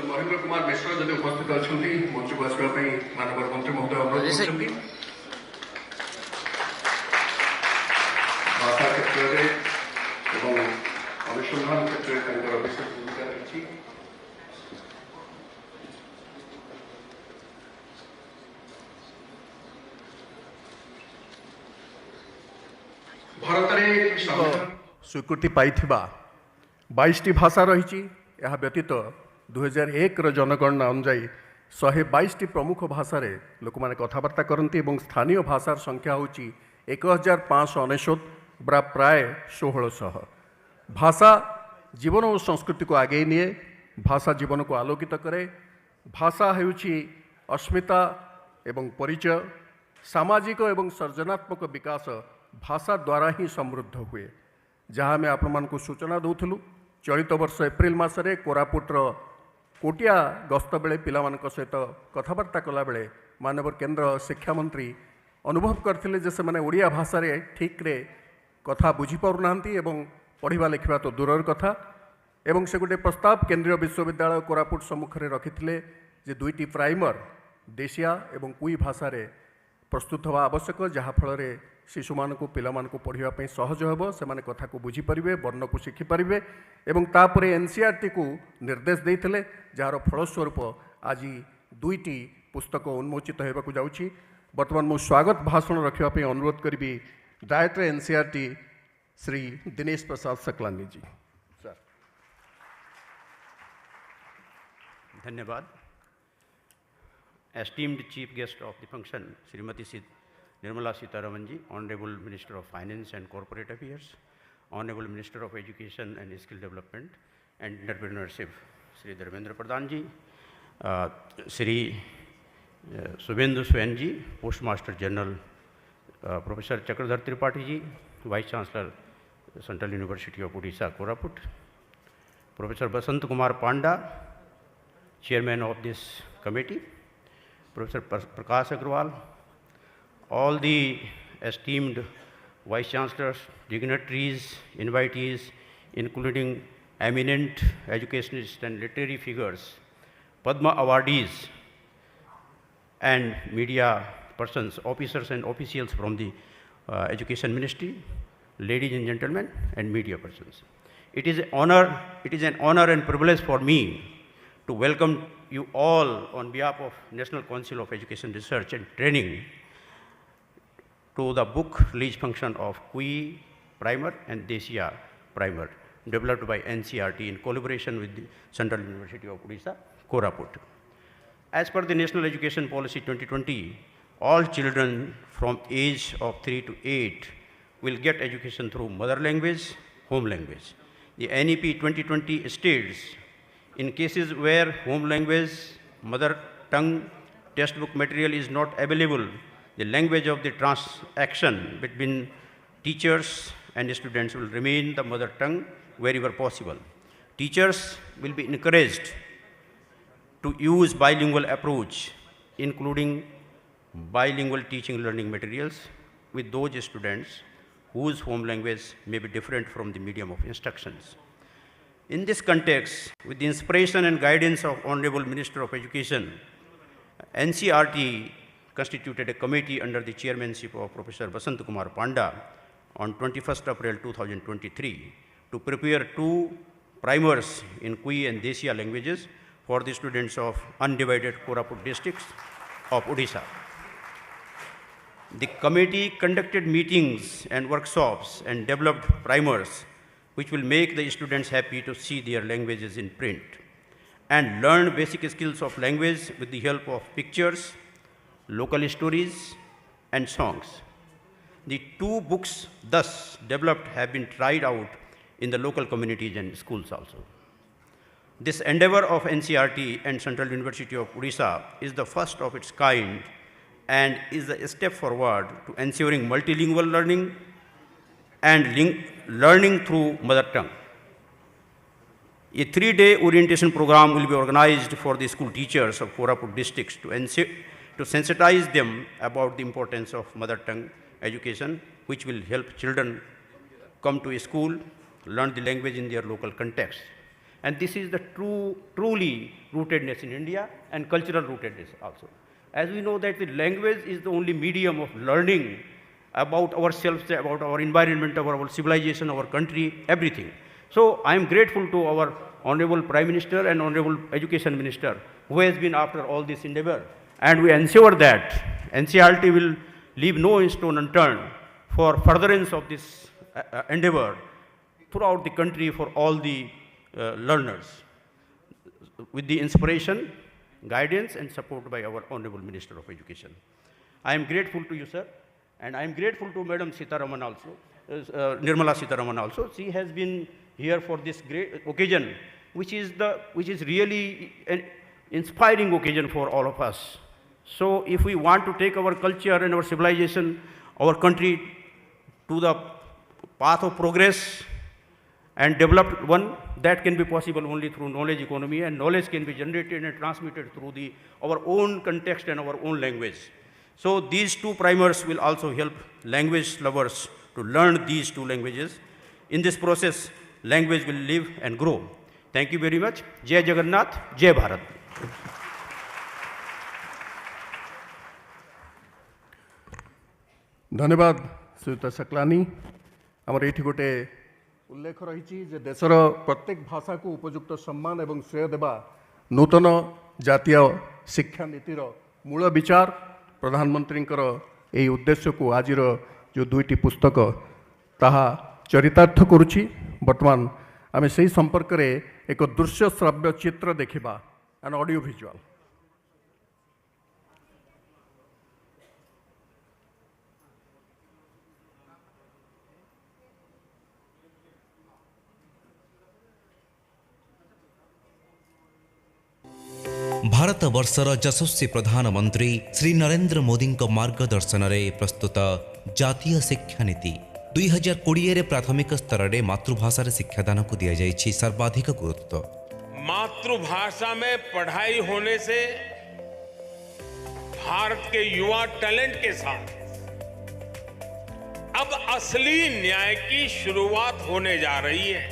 महेंद्र कुमार मिश्र जब उपस्थित अच्छा मंच को आसवाई मानव मंत्री महोदय अनुरोध कर भाषा क्षेत्र में अनुसंधान क्षेत्र में विशेष भूमिका रही। भारत में स्वीकृति पाई 22 भाषा रही। यह व्यतीत 2001 जनगणना अनुजाई 122 प्रमुख भाषा रे लोक मैंने कथबार्ता करती और स्थानीय भाषार संख्या हूँ 1599 प्राय 1600। भाषा जीवन और संस्कृति को आगे निए, भाषा जीवन को आलोकित करे। भाषा हेउछि अस्मिता एवं परिचय, सामाजिक एवं सर्जनात्मक विकास भाषा द्वारा ही समृद्ध हुए। जहाँ आम आपण सूचना दूलु चलित वर्ष एप्रिल मसरे कोरापुटर कोटिया गस्त बेले पिला सहित कथबार्ता कला बेले माननीय केंद्र शिक्षा मंत्री अनुभव करथिले जे से माने ओडिया भाषा रे ठीक रे कथा बुझी पारु नांती एवं पढ़िबा लिखिबा तो दूरर कथा। एवं से गोटे प्रस्ताव केंद्रीय विश्वविद्यालय कोरापुट सम्मुखें रखिथिले जे 2टी प्राइमर देशिया एवं कुई भाषा रे प्रस्तुत हवा आवश्यक, जहाँ फल शिशु मानक पिला मानक पढ़ाई सहज होब, से माने कथा को बुझीपारे, वर्ण को शिखिपारे और तापर एनसीईआरटी को निर्देश देते जार फलस्वरूप आज 2टी पुस्तक उन्मोचित होगा जाऊँगी। बर्तमान मु स्वागत भाषण रखापी अनुरोध करी डायरेक्टर एनसीईआरटी श्री दिनेश प्रसाद सकलानी जी। सर धन्यवाद। Esteemed Chief Guest of the function, Srimati Nirmala Sitharaman ji, Honorable Minister of Finance and Corporate Affairs, Honorable Minister of Education and Skill Development and Entrepreneurship, Sri Dharmendra Pradhan ji, Sri Subhendu Swain ji, Postmaster General, Professor Chakradhar Tripathi ji, Vice Chancellor, Central University of Odisha, Koraput, Professor Basant Kumar Panda, Chairman of this committee, Professor Prakash Agrawal, all the esteemed Vice Chancellors, dignitaries, invitees, including eminent educationists and literary figures, Padma awardees, and media persons, officers and officials from the Education Ministry, ladies and gentlemen, and media persons. It is an honor and privilege for me to welcome you all on behalf of National Council of Education Research and Training to the book release function of Kui Primer and Desia Primer, developed by NCERT in collaboration with the Central University of Odisha, Koraput. As per the National Education Policy 2020, all children from age of 3 to 8 will get education through mother language, home language. The NEP 2020 states, in cases where home language, mother tongue, textbook material is not available, the language of the transaction between teachers and students will remain the mother tongue wherever possible. Teachers will be encouraged to use bilingual approach, including bilingual teaching learning materials with those students whose home language may be different from the medium of instructions. In this context, with the inspiration and guidance of Honorable Minister of Education, NCERT constituted a committee under the chairmanship of Professor Basant Kumar Panda on 21st April 2023 to prepare 2 primers in Kui and Desia languages for the students of undivided Koraput districts of Odisha. The committee conducted meetings and workshops and developed primers which will make the students happy to see their languages in print and learn basic skills of language with the help of pictures, local stories, and songs. The 2 books thus developed have been tried out in the local communities and schools also. This endeavor of NCERT and Central University of Odisha is the first of its kind and is a step forward to ensuring multilingual learning and learning through mother tongue. A 3-day orientation program will be organized for the school teachers of Koraput districts to sensitize them about the importance of mother tongue education, which will help children come to a school, learn the language in their local context. And this is the truly rootedness in India and cultural rootedness also. As we know that the language is the only medium of learning about ourselves, about our environment, about our civilization, our country, everything. So I am grateful to our Honorable Prime Minister and Honorable Education Minister who has been after all this endeavor. And we ensure that NCERT will leave no stone unturned for furtherance of this endeavor throughout the country for all the learners, with the inspiration, guidance and support by our Honorable Minister of Education. I am grateful to you, sir, and I am grateful to Madam Sitaraman also, Nirmala Sitaraman also. She has been here for this great occasion, which is really an inspiring occasion for all of us. So if we want to take our culture and our civilization, our country to the path of progress and developed one, that can be possible only through knowledge economy, and knowledge can be generated and transmitted through our own context and our own language. So these two primers will also help language lovers to learn these two languages. In this process, language will live and grow. Thank you very much. Jai Jagannath, Jai Bharat. धन्यवाद श्रीयुत सकलानी। आमर ये गोटे उल्लेख रही देशर प्रत्येक भाषा को उपयुक्त सम्मान एवं श्रेय देवा नूतन जातीय शिक्षा नीतिर मूल विचार प्रधानमंत्री यही उद्देश्य को आज जो दुईटी पुस्तक ताहा चरितार्थ करुछि। वर्तमान आम से संपर्क में एक दृश्य श्रव्य चित्र देखा, एन ऑडियो विजुअल। भारत वर्षर यशस्वी प्रधानमंत्री श्री नरेंद्र मोदी मार्गदर्शन में प्रस्तुत जातीय शिक्षा नीति 2020 रे प्राथमिक स्तर में मातृभाषा शिक्षादान को दिया जाइछि सर्वाधिक गुरुत्व। मातृभाषा में पढ़ाई होने से भारत के युवा टैलेंट के साथ अब असली न्याय की शुरुआत होने जा रही है,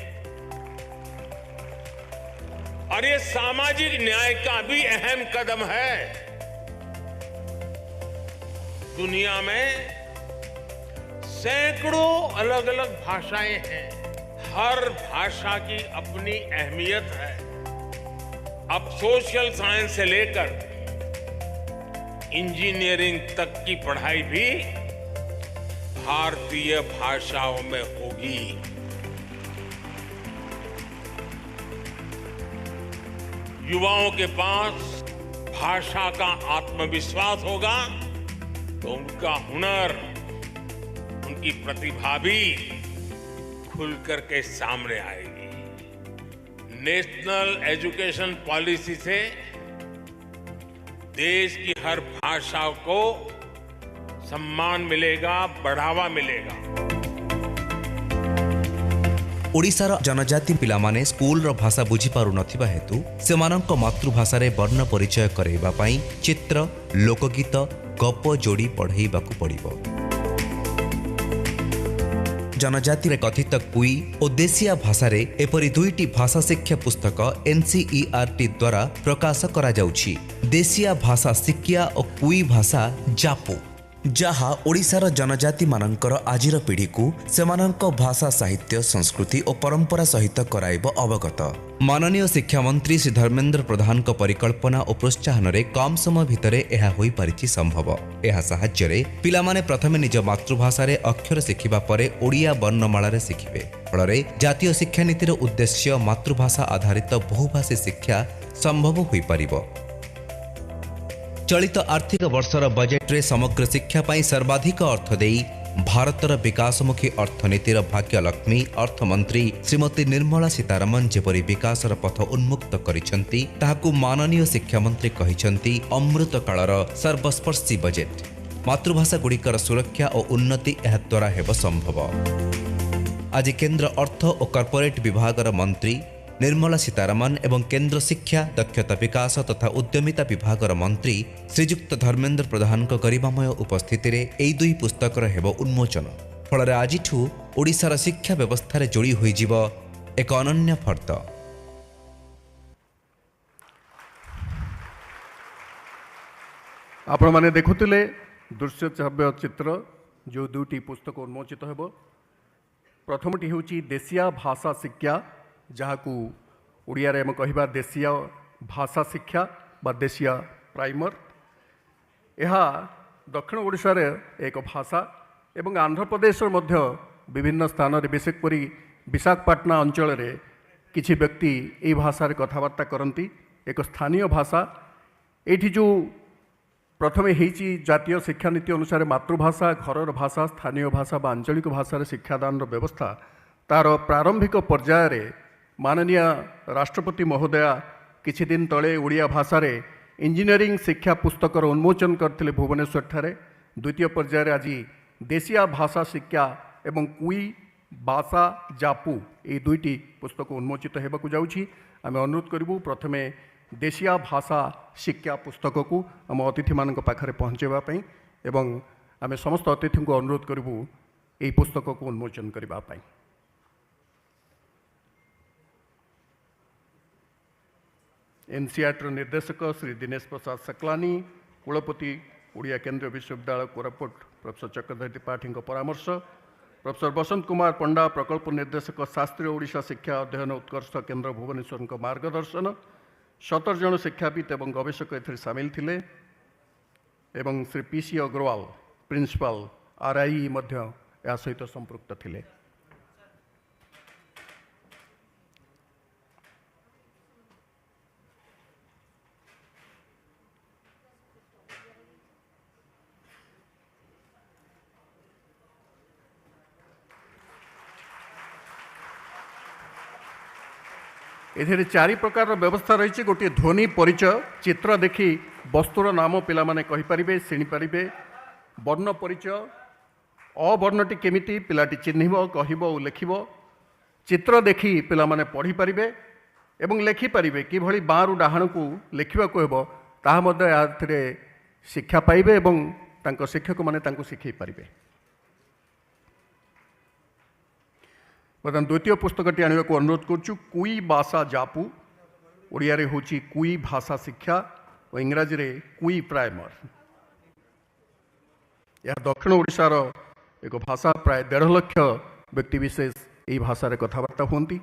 और ये सामाजिक न्याय का भी अहम कदम है। दुनिया में सैकड़ों अलग अलग भाषाएं हैं, हर भाषा की अपनी अहमियत है। अब सोशल साइंस से लेकर इंजीनियरिंग तक की पढ़ाई भी भारतीय भाषाओं में होगी। युवाओं के पास भाषा का आत्मविश्वास होगा तो उनका हुनर, उनकी प्रतिभा भी खुल करके सामने आएगी। नेशनल एजुकेशन पॉलिसी से देश की हर भाषा को सम्मान मिलेगा, बढ़ावा मिलेगा। ओडिशार जनजाति पिलामाने स्कूल रो भाषा बुझी पारु नथिबा हेतु सेमानंक मातृभाषा रे वर्ण परिचय करैबा पई चित्र, लोकगीत, गप जोड़ी पढ़ेइबाकु पड़िबो। जनजाति रे कथित कुई और देशिया भाषा रे एपरि दुईटी भाषा शिक्षा पुस्तक NCERT द्वारा प्रकाश करा जाउछि। देशिया भाषा शिक्षा और कुई भाषा जापो, जहा ओडिशार जनजाति मानकर आजिर पीढ़ी को सेमानंक भाषा, साहित्य, संस्कृति और परंपरा सहित कराइब अवगत। माननीय शिक्षा मंत्री श्री धर्मेंद्र प्रधान को परिकल्पना और प्रोत्साहन रे कम समय भितरे एहा होई परिछि संभव। एहा सहाय्य रे पिलामाने प्रथमे निज मातृभाषा रे अक्षर शिखिबा परे ओडिया वर्णमाला रे शिखिबे। फलरे जातीय शिक्षा नीतिर उद्देश्य मातृभाषा आधारित बहुभाषी शिक्षा संभव होई परिबो। चलित आर्थिक वर्षर बजेट रे समग्र शिक्षा पाई सर्वाधिक अर्थ देई ଭାରତର ବିକାଶମୁଖୀ ଅର୍ଥନୀତିର ଭାଗ୍ୟଲକ୍ଷ୍ମୀ ଅର୍ଥମନ୍ତ୍ରୀ ଶ୍ରୀମତୀ ନିର୍ମଳା ସୀତାରମଣ ଯେପରି ବିକାଶର ପଥ ଉନ୍ମୁକ୍ତ କରିଛନ୍ତି ତାହାକୁ ମାନନୀୟ ଶିକ୍ଷାମନ୍ତ୍ରୀ କହିଛନ୍ତି ଅମୃତ କାଳର ସର୍ବସ୍ପର୍ଶୀ ବଜେଟ୍। ମାତୃଭାଷାଗୁଡ଼ିକର ସୁରକ୍ଷା ଓ ଉନ୍ନତି ଏହାଦ୍ୱାରା ହେବ ସମ୍ଭବ। ଆଜି କେନ୍ଦ୍ର ଅର୍ଥ ଓ କର୍ପୋରେଟ ବିଭାଗର ମନ୍ତ୍ରୀ ନିର୍ମଳା ସୀତାରମଣ ଏବଂ କେନ୍ଦ୍ର ଶିକ୍ଷା ଦକ୍ଷତା ବିକାଶ ତଥା ଉଦ୍ୟମିତା ବିଭାଗର ମନ୍ତ୍ରୀ ଶ୍ରୀଯୁକ୍ତ ଧର୍ମେନ୍ଦ୍ର ପ୍ରଧାନଙ୍କ ଗରିମାମୟ ଉପସ୍ଥିତିରେ ଏହି ଦୁଇ ପୁସ୍ତକର ହେବ ଉନ୍ମୋଚନ। ଫଳରେ ଆଜିଠୁ ଓଡ଼ିଶାର ଶିକ୍ଷା ବ୍ୟବସ୍ଥାରେ ଯୋଡ଼ି ହୋଇଯିବ ଏକ ଅନନ୍ୟ ଫର୍ଦ୍ଦ। ଆପଣମାନେ ଦେଖୁଥିଲେ ଦୃଶ୍ୟଶ୍ରାବ୍ୟ ଚିତ୍ର ଯେଉଁ ଦୁଇଟି ପୁସ୍ତକ ଉନ୍ମୋଚିତ ହେବ। ପ୍ରଥମଟି ହେଉଛି ଦେଶୀୟ ଭାଷା ଶିକ୍ଷା, ଯାହାକୁ ଓଡ଼ିଆରେ ଆମେ କହିବା ଦେଶୀୟ ଭାଷା ଶିକ୍ଷା ବା ଦେଶୀୟ ପ୍ରାଇମର। ଏହା ଦକ୍ଷିଣ ଓଡ଼ିଶାରେ ଏକ ଭାଷା ଏବଂ ଆନ୍ଧ୍ରପ୍ରଦେଶର ମଧ୍ୟ ବିଭିନ୍ନ ସ୍ଥାନରେ ବିଶେଷ କରି ବିଶାଖାପାଟଣା ଅଞ୍ଚଳରେ କିଛି ବ୍ୟକ୍ତି ଏହି ଭାଷାରେ କଥାବାର୍ତ୍ତା କରନ୍ତି। ଏକ ସ୍ଥାନୀୟ ଭାଷା। ଏଇଠି ଯେଉଁ ପ୍ରଥମେ ହେଇଛି ଜାତୀୟ ଶିକ୍ଷାନୀତି ଅନୁସାରେ ମାତୃଭାଷା, ଘରର ଭାଷା, ସ୍ଥାନୀୟ ଭାଷା ବା ଆଞ୍ଚଳିକ ଭାଷାରେ ଶିକ୍ଷାଦାନର ବ୍ୟବସ୍ଥା, ତାର ପ୍ରାରମ୍ଭିକ ପର୍ଯ୍ୟାୟରେ ମାନନୀୟ ରାଷ୍ଟ୍ରପତି ମହୋଦୟା କିଛି ଦିନ ତଳେ ଓଡ଼ିଆ ଭାଷାରେ ଇଞ୍ଜିନିୟରିଂ ଶିକ୍ଷା ପୁସ୍ତକର ଉନ୍ମୋଚନ କରିଥିଲେ ଭୁବନେଶ୍ୱରଠାରେ। ଦ୍ୱିତୀୟ ପର୍ଯ୍ୟାୟରେ ଆଜି ଦେଶୀୟ ଭାଷା ଶିକ୍ଷା ଏବଂ କୁଇ ଭାଷା ଜାପୁ ଏହି ଦୁଇଟି ପୁସ୍ତକ ଉନ୍ମୋଚିତ ହେବାକୁ ଯାଉଛି। ଆମେ ଅନୁରୋଧ କରିବୁ ପ୍ରଥମେ ଦେଶୀୟ ଭାଷା ଶିକ୍ଷା ପୁସ୍ତକକୁ ଆମ ଅତିଥିମାନଙ୍କ ପାଖରେ ପହଞ୍ଚାଇବା ପାଇଁ ଏବଂ ଆମେ ସମସ୍ତ ଅତିଥିଙ୍କୁ ଅନୁରୋଧ କରିବୁ ଏହି ପୁସ୍ତକକୁ ଉନ୍ମୋଚନ କରିବା ପାଇଁ। एनसीआरटीर निर्देशक श्री दिनेश प्रसाद सकलानी, कुलपति ओडिया केंद्रीय विश्वविद्यालय कोरापुट प्रोफेसर चक्रधर त्रिपाठी परामर्श, प्रोफेसर बसंत कुमार पंडा प्रकल्प निर्देशक शास्त्रीय ओडिशा शिक्षा अध्ययन उत्कर्ष केंद्र भुवनेश्वर मार्गदर्शन, 17 जन शिक्षाविद एवं गवेषक एथिरे सामिल थिले एवं Shri PC Agarwal principal RI मध्य या सहित संपृक्त थिले। एथिरे 4 प्रकार व्यवस्था रही। गोटे ध्वनि परिचय, चित्र देखी वस्तुर नाम पिला माने कहि परिबे, चिनि परिबे। वर्ण परिचय, अवर्णटी केमिति पिलाटी चिन्हिब, कहिब और लेखिब। चित्र देखी पिला माने पढ़ी परिबे एवं लेखि परिबे। किभଳି बाँरु डाहाणକୁ लेखिबाकु हेबो ताहा मध्ये एथिरे शिक्षा पाइबे एवं तांको शिक्षक माने तांको शिखै परिबे। बर्तमान द्वितीय पुस्तकटी आनिबाकु अनुरोध करुछु। कुई भाषा जापू, ओडिया रे होची कुई भाषा शिक्षा और इंग्राजी रे कुई प्राइमर। यह दक्षिण ओडिशार एक भाषा। प्राय 1.5 लाख व्यक्तिविशेष यही भाषा रे कथबार्ता होती।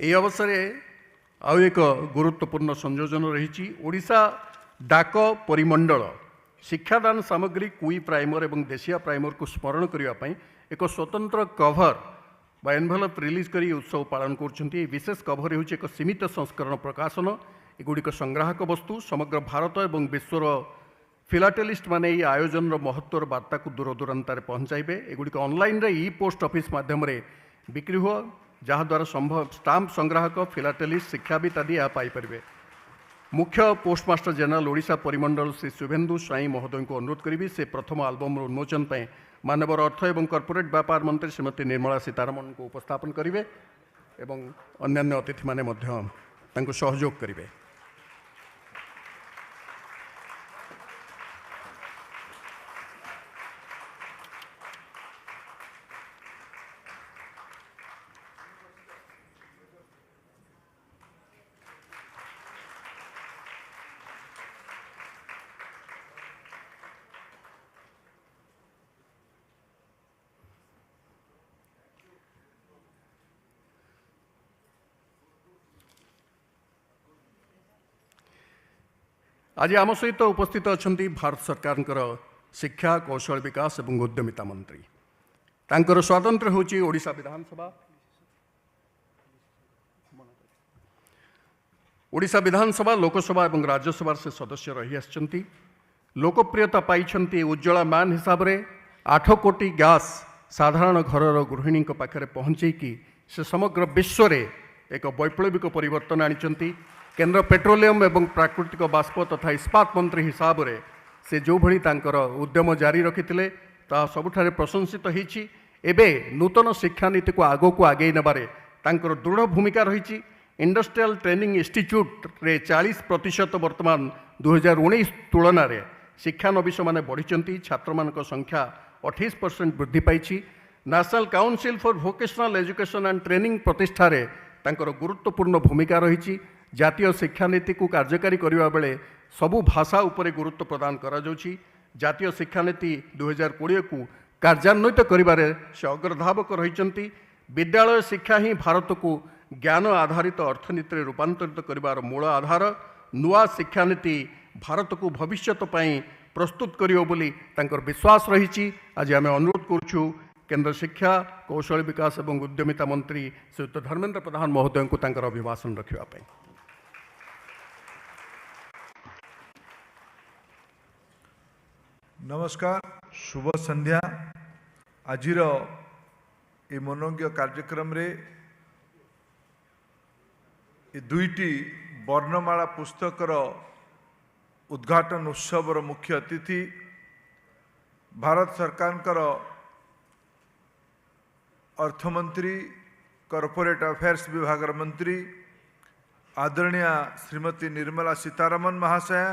এই অবসরে আউ এক গুরুত্বপূর্ণ সংযোজন রয়েছে। ওড়িশা ডাক পরিমণ্ডল শিক্ষাদান সামগ্রী কুই প্রাইমর এবং দেশীয় প্রাইমর को स्मरण करने एक स्वतंत्र कभर बा एनभेलप रिलीज कर उत्सव पालन कर। विशेष कभर हो एक सीमित संस्करण प्रकाशन। एगुड़िक संग्राहक वस्तु समग्र भारत और विश्वर फिलाटेलिस्ट माने ये आयोजन महत्वर वार्ता को दूर दूरांत पहुँचाइबे। एगुड़िक ऑनलाइन रे ई पोस्ट ऑफिस माध्यम बिक्री हो जहाद्वारा संभव स्टाम्प संग्राहक फिलाटेलिस्ट शिक्षाविद आदि यह पाइपर। मुख्य पोस्टमास्टर जनरल ओडिशा परिमंडल श्री शुभेन्दु स्वाई महोदय को अनुरोध करी से प्रथम आल्बम उन्मोचन पर मानवर अर्थ एवं कॉर्पोरेट व्यापार मंत्री श्रीमती निर्मला सीतारमण को उपस्थापन करेंगे एवं अन्यान्य अतिथि माने सहयोग करेंगे। आज आम सहित उपस्थित अच्छा भारत सरकार शिक्षा कौशल विकास और उद्यमिता मंत्री तांकर स्वातंत्र होची ओडिशा विधानसभा। ओडिशा विधानसभा लोकसभा और राज्यसभा से सदस्य रही आछंती। लोकप्रियता पाई उज्ज्वला मान हिसाब से 8 कोटी गैस साधारण घर गृहिणी पाखे पहुँचेकी से समग्र विश्व में एक वैप्लविक परिवर्तन आनी। केंद्र पेट्रोलियम एवं प्राकृतिक बाष्प तथा इस्पात मंत्री हिसाब से से जो भली तांकर उद्यम जारी रखिते ता सबुठारे प्रशंसित होईछि। एबे नूतन शिक्षा नीति को आगो को आगे नेबारे तांकर दृढ़ भूमिका रही। इंडस्ट्रियल ट्रेनिंग इंस्टीट्यूट रे 40% वर्तमान 2019 तुलन में शिक्षानविश माने बढ़ी। छात्र मानक संख्या 28% वृद्धि पाई। National council for vocational education and training प्रतिष्ठा रे तांकर गुरुत्वपूर्ण भूमिका रही। जातीय शिक्षा नीति को कार्यकारी करने बेले सबु भाषा उपरे गुरुत्व प्रदान करा जाउछि। जातीय शिक्षा नीति 2020 को कार्यान्वित करिबारे से अग्रधावक रहिचंती। विद्यालय शिक्षा ही भारत को ज्ञान आधारित अर्थनीति रूपांतरित करिबार मूल आधार। नुआ शिक्षा नीति भारत को भविष्यत पई प्रस्तुत करियो बोली तांकर विश्वास रहिछि। आज आम अनुरोध करूछु केंद्र शिक्षा कौशल विकास और उद्यमिता मंत्री श्रीयुत धर्मेंद्र प्रधान महोदय को तांकर अभिभाषण रखिबा पई। नमस्कार, शुभ संध्या। आजिर ए मनोज्ञ कार्यक्रम रे ए दुईटी वर्णमाला पुस्तकर उद्घाटन उत्सवर मुख्य अतिथि भारत सरकार अर्थमंत्री कॉर्पोरेट अफेयर्स विभाग मंत्री आदरणीय श्रीमती निर्मला सीतारमण महाशया,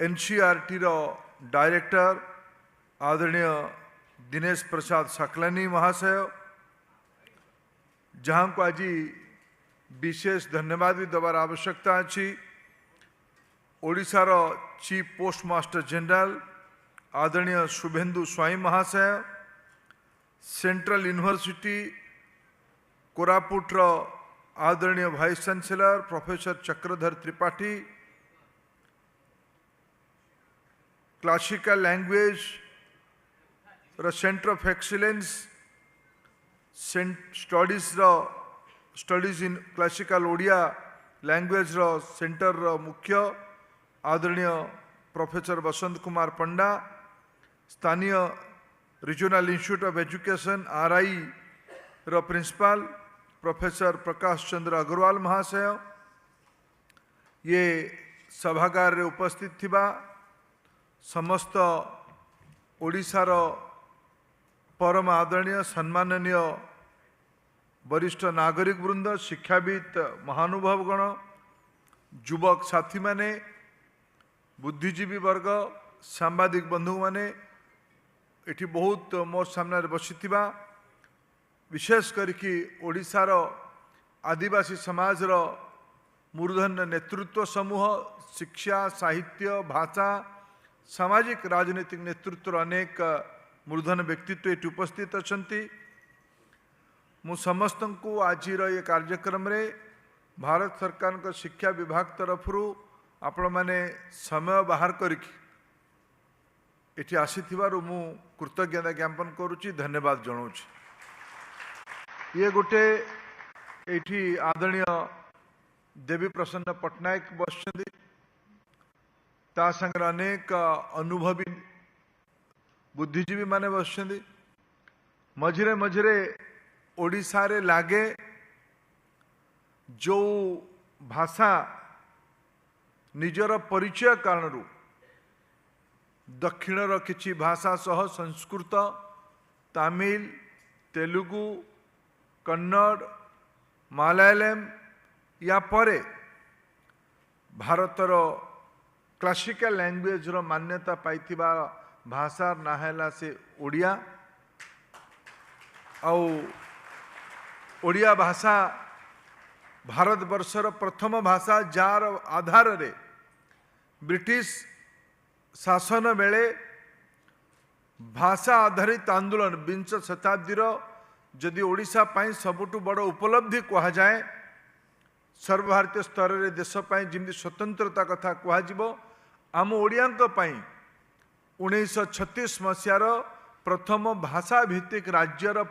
एनसीईआरटी रो डायरेक्टर आदरणीय दिनेश प्रसाद सकलानी महाशय, जहाँ को आज विशेष धन्यवाद भी देवार आवश्यकता अच्छी। ओडिशार चीफ पोस्टमास्टर जनरल आदरणीय शुभेन्दु स्वाई महाशय, सेंट्रल यूनिवर्सिटी कोरापुट आदरणीय vice chancellor professor Chakradhar Tripathi, classical language centre of excellence studies in classical Odia language centre मुख्य आदरणीय प्रोफेसर वसंत कुमार पंडा, स्थानीय regional institute of education RI principal professor Prakash Chandra Agarwal महाशय, ये सभागार रे उपस्थित थिबा समस्त ओडिशार परम आदरणीय सम्माननीय वरिष्ठ नागरिक वृंद, शिक्षाविद महानुभावगण, युवक साथी माने, बुद्धिजीवी वर्ग, सांबादिक बंधु माने, एठी बहुत मोर सामने बसी विशेष करके ओडिशार आदिवासी समाज मूर्धन्य नेतृत्व समूह, शिक्षा साहित्य भाषा सामाजिक राजनीतिक नेतृत्व अनेक मूर्धन व्यक्तित्व ये उपस्थित अच्छा। मु समस्त को आज ये कार्यक्रम रे भारत सरकार का शिक्षा विभाग तरफ आपण मैंने समय बाहर करके एटी आसीथिबारु मु कृतज्ञता ज्ञापन करुच्ची, धन्यवाद जनाऊँगी। ये गोटे एठी आदरणीय देवी प्रसन्न पट्टनायक बसछन्ति, ता संगे अनेक अनुभवी बुद्धिजीवी माने बसछन्ति। मझिरे मझिरे ओडिशा रे लागे जो भाषा निजर परिचय कारण दक्षिणर किछि भाषा सह संस्कृत तमिल तेलुगु कन्नड़ मलयालम या परे भारतर क्लासिकल लैंग्वेज रो मान्यता पाइथिबा भाषा ना हैला से ओडिया ओडिया भाषा भारत वर्षर प्रथम भाषा जार आधार रे ब्रिटिश शासन बेले भाषा आधारित आंदोलन 20 शताब्दी जदि ओडिशा पाई सबुठु बड़ उपलब्धि कहा जाए सर्वभारतीय स्तर रे देश पाई जिमि स्वतंत्रता कथा कहुव आम ओडियांक पाई 1936 मसीहार प्रथम भाषा भित्तिक राज्यर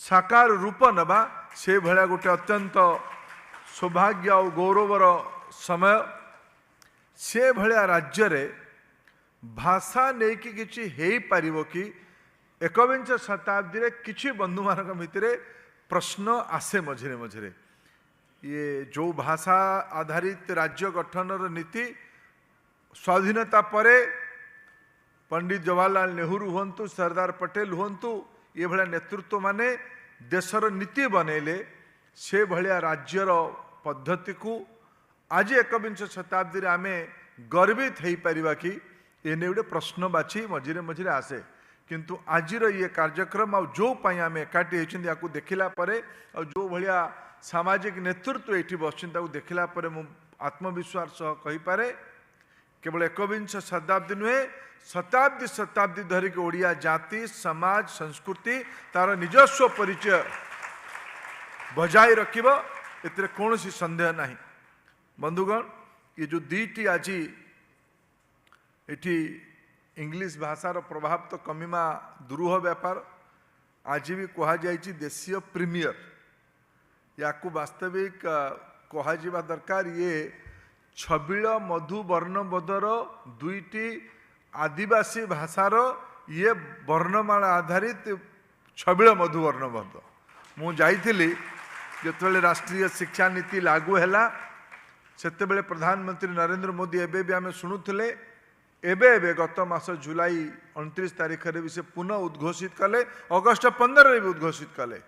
साकार रूप नबा से भलिया गोटे अत्यंत सौभाग्य और गौरवर समय से भलिया राज्य रे भाषा नहीं कि किछि हेई पारिबो कि एकविंश शताब्दी रे किछि बंधु मानक भितरे प्रश्न आसे मझिरे मझिरे ये जो भाषा आधारित राज्य गठनर नीति स्वाधीनता परे पंडित जवाहरलाल नेहरू हुंतु सरदार पटेल हुंतु ये भलिया नेतृत्व माने देशर नीति बनैले से भलिया राज्यर पद्धति को आज एकविंश शताब्दी रे आमे गर्वित हो पारिबा कि ये गोटे प्रश्नवाची मझिरे मझिरे आसे किंतु आजिर ये कार्यक्रम और जो पाई आम एकाठी होती या देखला परे और जो भलिया सामाजिक नेतृत्व ये बस देखला परे मु आत्मविश्वास सह कहि पारे केवल एकविंश शताब्दी नुहे शताब्दी शताब्दी धरिक ओडिया जाति समाज संस्कृति तार निजस्व परिचय बजाय रखिब एतिर कौन संदेह नहीं। बंधुगण ये जो दुईटी आज एठी इंग्लिश भाषार प्रभाव तो कमिमा दुरूह व्यापार आज भी कह जाइछि देशीय प्रीमियर या वास्तविक कह दरकार ये छबिल मधु वर्णबोधर दुईटी आदिवासी भाषार ये वर्णमाला आधारित छबिल मधु वर्णबोध मु जाइथिली जेतेबेले राष्ट्रीय शिक्षा नीति लागू हैला सेतेबेले प्रधानमंत्री नरेंद्र मोदी एबे भी आमे शुणुथिले एबे गत मास जुलाई 29 तारीख रे भी से पुनः उद्घोषित कले अगस्ट 15 रे भी उद्घोषित कले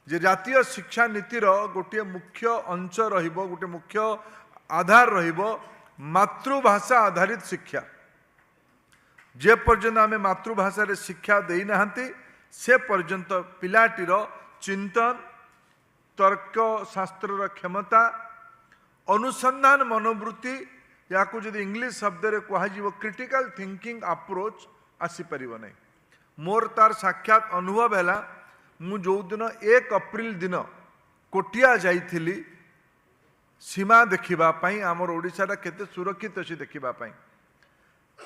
जे जातीय शिक्षा नीतिर गोटे मुख्य अंश रहिबो गोटे मुख्य आधार रहिबो मातृभाषा आधारित शिक्षा जे पर्यंत आमे मातृभाषा रे शिक्षा देई नाहंती से पर्यंत पिलाटीर चिंतन तर्क शास्त्र क्षमता अनुसंधान मनोवृत्ति या जदि इंग्लिश शब्द रे कह क्रिटिकल थिंकिंग अप्रोच आसीपर ना मोर तार साक्षात अनुभव है मु जो दिन 1 अप्रैल दिन कोटिया जाइथिली सीमा देखिबा पई आमर ओडिशा केते सुरक्षित अछि देखिबा पई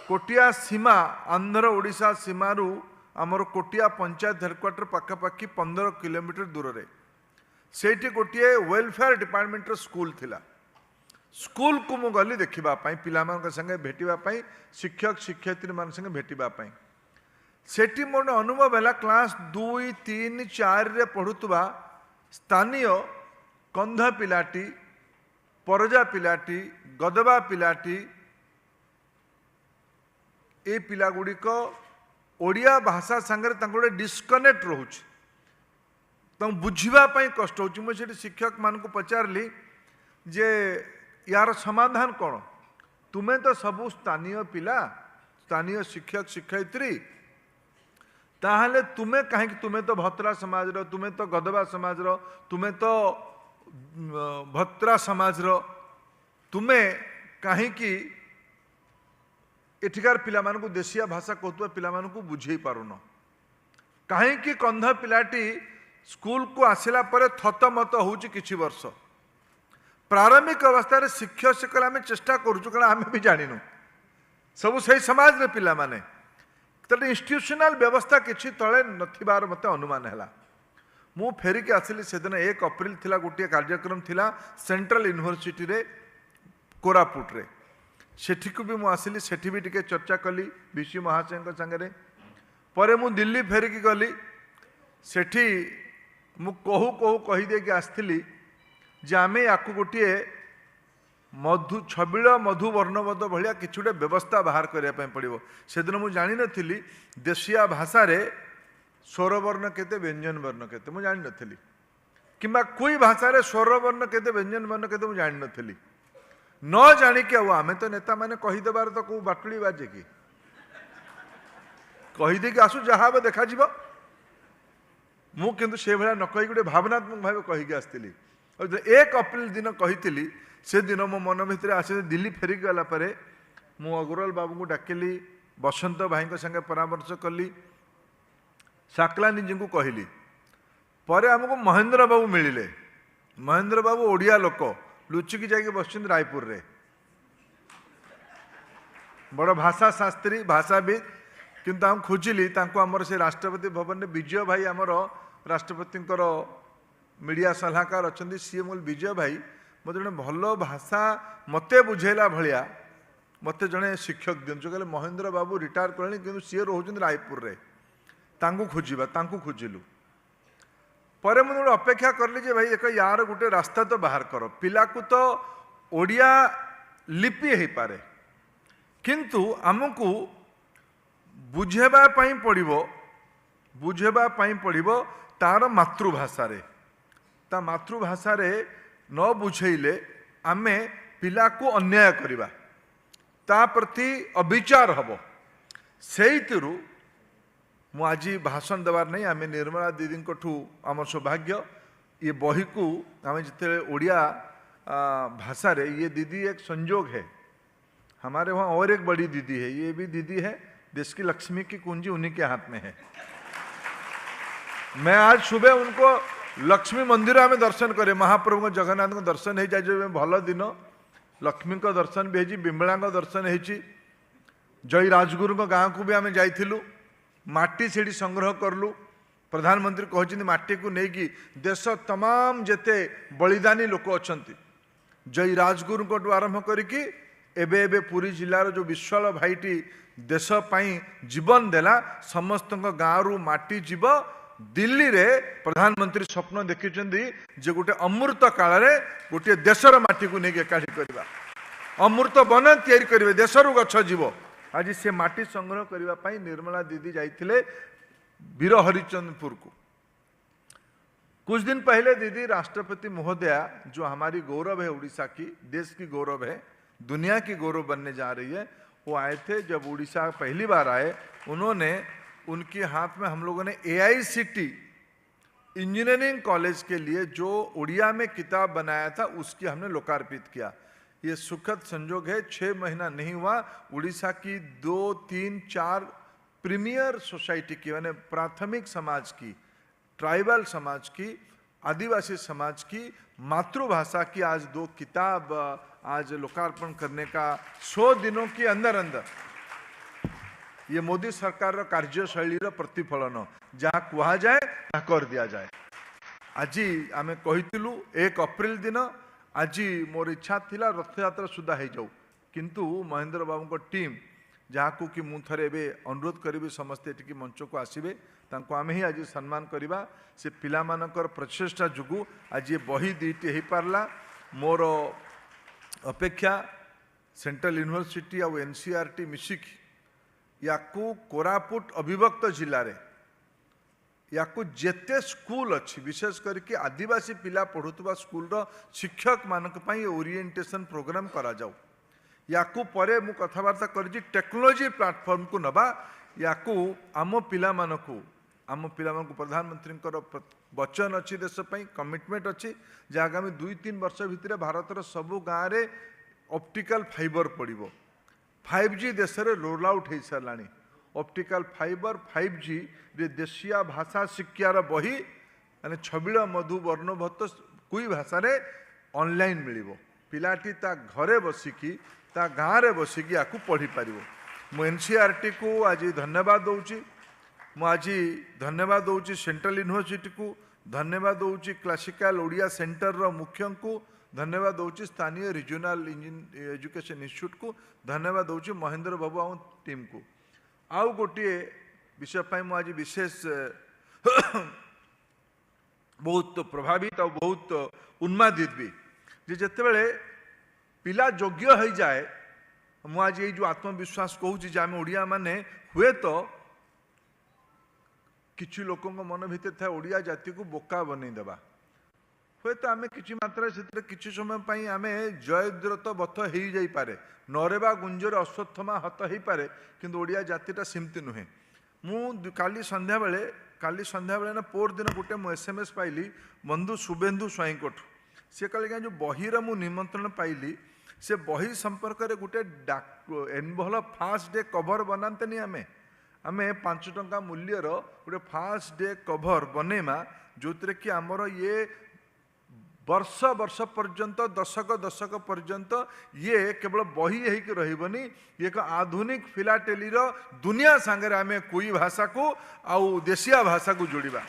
कोटिया सीमा आंध्र ओडिशा सीमारू आमर कोटिया पंचायत हेडक्वार्टर पाखापाखि 15 किलोमीटर दूर रे सेठी गोटे वेलफेयर डिपार्टमेंट स्कूल थिला स्कूल को मु गली देखिबा पई पिला मान संगे भेटिबा पई शिक्षक शिक्षयित्री मान संगे भेटिबा पई सेठी मोर अनुभव है क्लास 2 3 4 रे पढ़ुतबा स्थानीय कंधा पिलाटी परजा पिलाटी गदबा पिलाटी ए पिला गुड़िक ओडिया भाषा संगे डिस्कनेक्ट रोचे तो बुझापी कष्ट हो मुझे शिक्षक मान को पचारली जे यार समाधान कौन तुम्हें तो सबू स्थानीय पिला स्थानीय शिक्षक शिक्षयित्री ताहले तुम्हें कहीं तुम्हें तो भत्रा समाज रो तुम्हें तो गदबा समाज रो तुम्हें तो भत्रा समाज रो तुम्हें कहीं एठिकार पिला मानकु देशिया भाषा कहतुवा पिला मानकु बुझेई पारुन कहीं कंधा पिलाटी स्कूल को आसिला परे थतमत होउची किछि वर्ष प्रारंभिक अवस्था शिक्षक शिक्षक आम चेष्टा करूँ कारण आम भी जानिनु सब सही समाज रे पिला माने तले इंस्टीट्यूशनल व्यवस्था किछि तले नथिबार मते अनुमान हैला मु फेरिके आसिली से दिन 1 अप्रैल थिला गोटे कार्यक्रम थिला सेंट्रल यूनिवर्सिटी रे कोरापुट रे सेठी को भी मु आसिली सेठी भी टिके चर्चा कली बीसी महाशय संगे परे मु दिल्ली फेरिकी गली सेठी मु कहू कहू कहीदे कि आसली जे आमे याकू गोटे मधु छबिल मधु वर्णबोध भाया कि गोटे व्यवस्था बाहर करने पड़ो से दिन मुझे जानी नी देशिया भाषा रे स्वर वर्ण केते व्यंजन वर्ण केते मुझे जानी नी किंबा कोई भाषा रे स्वर वर्ण केते व्यंजन वर्ण केते मुझे जानी नी न जानिक आमे तो नेता मैंने कहीदेबार तो कौ बाटुड़ी बाजे कि कहीदे कि आसु जहाँ देखा मु किंतु से भाया न कही गोटे भावनात्मक भाव कहीकि आसती 1 अप्रैल दिन कही से दिन मो मन भितर आसे दिल्ली फेरिक गला परे मु अग्रवाल बाबू को डाकिली बसंत भाई संगे परामर्श कली साकलानी जी को कहली पर आमको महेंद्र बाबू मिले महेंद्र बाबू ओडिया लोक लुचिकी जाके बस रायपुर रे बड़ भाषा शास्त्री भाषाविद किंतु हम खोजिली आमर से राष्ट्रपति भवन में विजय भाई आमर राष्ट्रपति मीडिया सलाहकार अच्छा सी मूल विजय भाई मत जड़े भल भाषा मत बुझेला भाया मत जड़े शिक्षक दिखाते जो कहले महेंद्र बाबू रिटायर कले कि सी रोच रायपुर रे खोजा खोजिलु पर मुझे गोटे अपेक्षा करली जे भाई एक यार गोटे रास्ता तो बाहर कर पिला को तो ओडिया लिपि हो पारे किंतु आमको बुझेबाई पड़ो तार मातृभाषा रे ता मातृभाषा रे न बुझेले आमे पिला को अन्याय करिबा ता प्रति अविचार हबो सेइतिरु मु आज भाषण देवार नहीं आमे निर्मला दीदी ठू आम सौभाग्य ये बही को आम जिते ओडिया भाषा रे ये दीदी एक संजोग है हमारे वहाँ और एक बड़ी दीदी है ये भी दीदी है देश की लक्ष्मी की कुंजी उन्हीं के हाथ में है मैं आज सुबह उनको लक्ष्मी मंदिर में दर्शन करे महाप्रभु को जगन्नाथ को दर्शन हो जाए भल दिन लक्ष्मी को दर्शन भी है बिमला को दर्शन है जय राजगुरु को गाँव को भी आम जाइलु माटी से संग्रह करलु प्रधानमंत्री कहते माटी को लेकिन देश तमाम जेते बलिदानी लोक अच्छा जय राजगुरु को आरंभ करके एबे पुरी जिलार जो विश्वाल भाईटी देश पाई जीवन देला समस्त गाँव माटी जीव दिल्ली रे प्रधानमंत्री स्वप्न देखिछन्ती जे गोटे अमृत काल रे गोटे देशर माटी को लेकिन एकाठी करवा अमृत वन तैयारी करेंगे देशरू गछ जीव आज से माटी संग्रह करने निर्मला दीदी जाइए वीर हरिचंद्रपुर को कुछ दिन पहले दीदी राष्ट्रपति महोदया जो हमारी गौरव है उड़ीसा की देश की गौरव है दुनिया की गौरव बनने जा रही है वो आए थे जब उड़ीसा पहली बार आए उन्होंने उनके हाथ में हम लोगों ने AICT इंजीनियरिंग कॉलेज के लिए जो उड़िया में किताब बनाया था उसकी हमने लोकार्पित किया ये सुखद संजोग है 6 महीना नहीं हुआ उड़ीसा की 2, 3, 4 प्रीमियर सोसाइटी की यानी प्राथमिक समाज की ट्राइबल समाज की आदिवासी समाज की मातृभाषा की आज 2 किताब आज लोकार्पण करने का 100 दिनों के अंदर अंदर ये मोदी सरकार कार्यशैली प्रतिफलन जहाँ कह जाए कर दिया जाए आज आम कहीलु 1 अप्रैल दिन आज मोर इच्छा थिला रथयात्रा सुधा हो जाऊ किंतु महेंद्र बाबू को टीम जहाँ को कि मुझे थे अनुरोध करी समस्ते टी मंच को आसबे आम ही आज सम्मान करवा से पिला मानकर प्रचेषा जुगु आज ये बही 2टी हो पारला मोर अपेक्षा सेंट्रल यूनिवर्सिटी और NCERT मिसिक याकू कोरापुट अविभक्त जिले में याकू जेते स्कूल अच्छी विशेष करके आदिवासी पिला पढ़ुवा स्कूल शिक्षक मानक पई ओरिएंटेशन प्रोग्राम करा जाऊ याकू परे मु कथबार्ता करी टेक्नोलोजी प्लेटफॉर्म को नबा याकू आम पिला मानकू प्रधानमंत्री वचन अच्छी देश पई कमिटमेंट अच्छी जे आगामी 2-3 वर्ष भितर भारतर सबु गाँव में ऑप्टिकल फाइबर पड़ो 5G देश में रोल आउट हो सारा ऑप्टिकल फाइबर 5G रे देशिया भाषा शिक्षार बही माने छबिल मधु वर्णभत कोई भाषा रे ऑनलाइन मिलिबो पिलाटी ता घरे बसिकी ता गाँव रे बसिकी आकु पढ़ी पारिबो मु NCERT को आज धन्यवाद दउची मु आज धन्यवाद दउची सेंट्रल यूनिवर्सिटी को धन्यवाद दउची क्लासिकल ओडिया सेंटर रो मुख्य को धन्यवाद दउची स्थानीय रीजनल एजुकेशन इंस्टीट्यूट को धन्यवाद दउची महेंद्र बाबू और टीम को आउ गोटे विषय आज विशेष बहुत प्रभावित और बहुत उन्मादित भी जे जितेबाला पिला योग्य हो जाए मुझे ये जो आत्मविश्वास कहूँ आम ओडिया माने हुए तो किसी लोक मन भितर था ओडिया जाति को बोका बनईदेवा हुए तो आम कि मात्रा से किसी समय आम जयद्रत बथ हो जापे नरेवा गुंजर अश्वत्थमा हत हो पारे किंतु ओडिया जातिटा सेमती नुहे मु काली संध्या बेले ना पोर दिन गोटे मु SMS पाइली बंधु शुभेन्दु स्वाईकोठ सी कहे जो बहीर मु निमंत्रण पाइली से बही संपर्क में गोटे एनवलप फास्ट डे कभर बनाते आमे आमे 5 टंका मूल्यर गोटे फास्ट डे कभर बनेमा जो कि आमर ये वर्ष वर्ष पर्यंत दशक पर्यंत ये केवल बही होकर रही एक आधुनिक फिलाटेली दुनिया सांगे आम कोई भाषा को आउ देशिया भाषा को जोड़वा